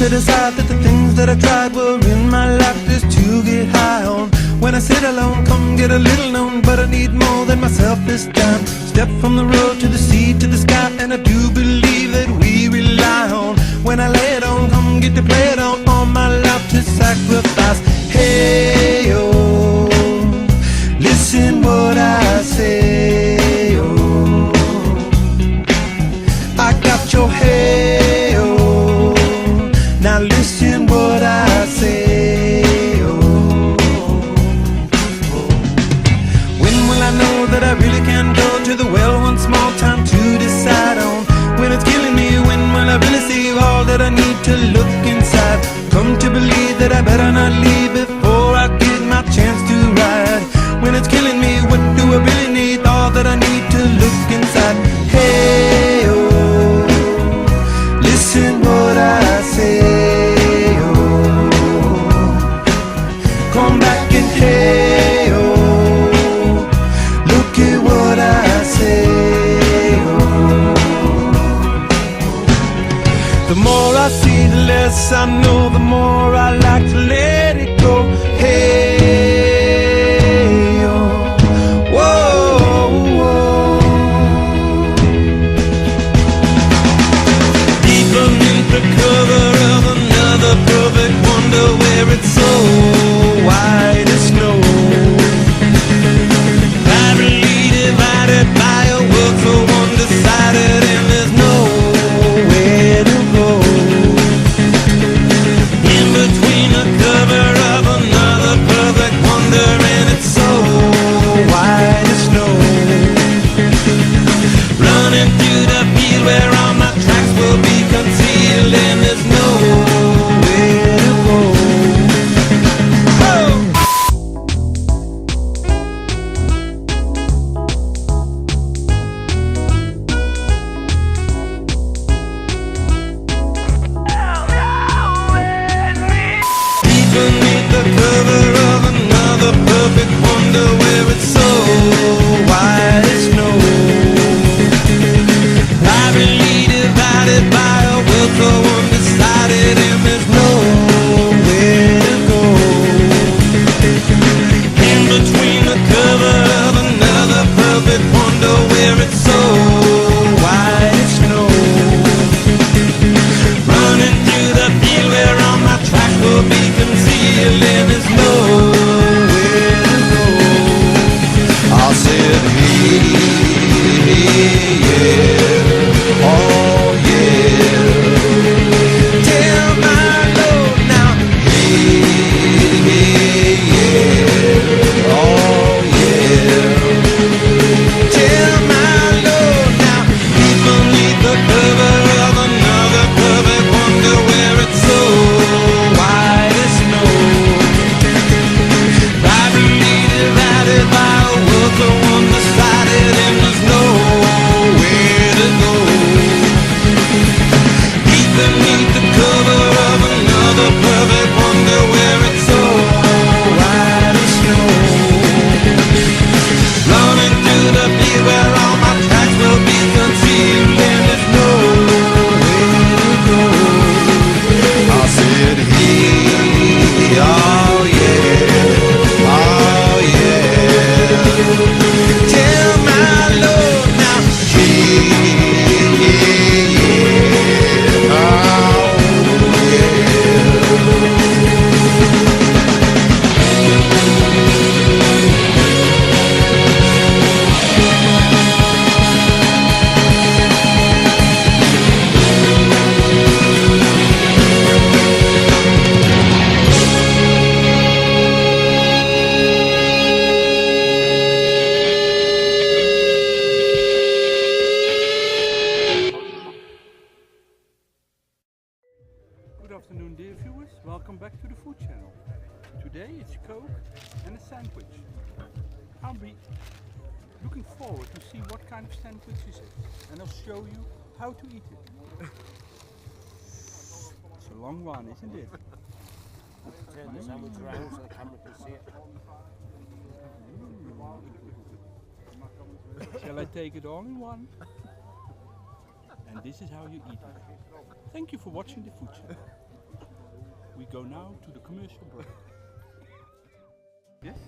to decide that the things that I tried were in my life just to get high on. When I sit alone, come get a little known, but I need more than myself this time. Step from the road to the sea to the sky, and I do believe that we rely on. When I lay it on, come get to play it on, all my life to sacrifice. Hey, oh, listen what I say, oh, I got your hey, oh, now listen what I say, oh, when will I know that I really can go to the well one small time to decide on? When it's killing me, when will I really see all that I need to look inside? Come to believe that I better not leave before I get my chance to ride. When it's killing me, what do I really need? All that I need to look inside. Hey, oh, listen what I say, oh, come back and hey, oh, look at what I say, oh. The more I see, the less I know, the more I like to let it go. Hey, oh, whoa, whoa. Deep beneath the cover of another perfect wonder, where it's so white as snow, privately divided by a world so undecided, and there's nowhere to go. In between the cover of another perfect wonder, and it's so white as snow, running through the field where all my tracks will be concealed, and there's nowhere to go. Oh! Beneath the cover of another perfect wonder, where it's so white as snow, privately divided by a world so undecided, and there's nowhere to go. In between the cover of another perfect wonder, where it's so white as snow, running through the field where all my tracks will be concealed, and there's nowhere to go. I said, hey, yeah, oh yeah, tell my Lord now, hey, yeah, oh yeah, tell my Lord now, deep beneath the cover of another perfect wonder, where it's so white as snow, privately divided by a world so undecided, and there's nowhere to go. Deep beneath the cover of another perfect wonder, where it's so white as snow, running through the field where all my tracks will be concealed, and there's nowhere to go. I said, hey, oh yeah, oh yeah, tell my Lord now, hey, yeah, oh yeah. Good afternoon, dear viewers. Welcome back to the Food Channel. Today it's Coke and a sandwich. I'll be looking forward to see what kind of sandwich is it, and I'll show you how to eat it. It's a long one, isn't it? Turn the sandwich around so the camera can see it. Shall I take it all in one? And this is how you eat it. Thank you for watching the Food Channel. we go now to the commercial break. Yes?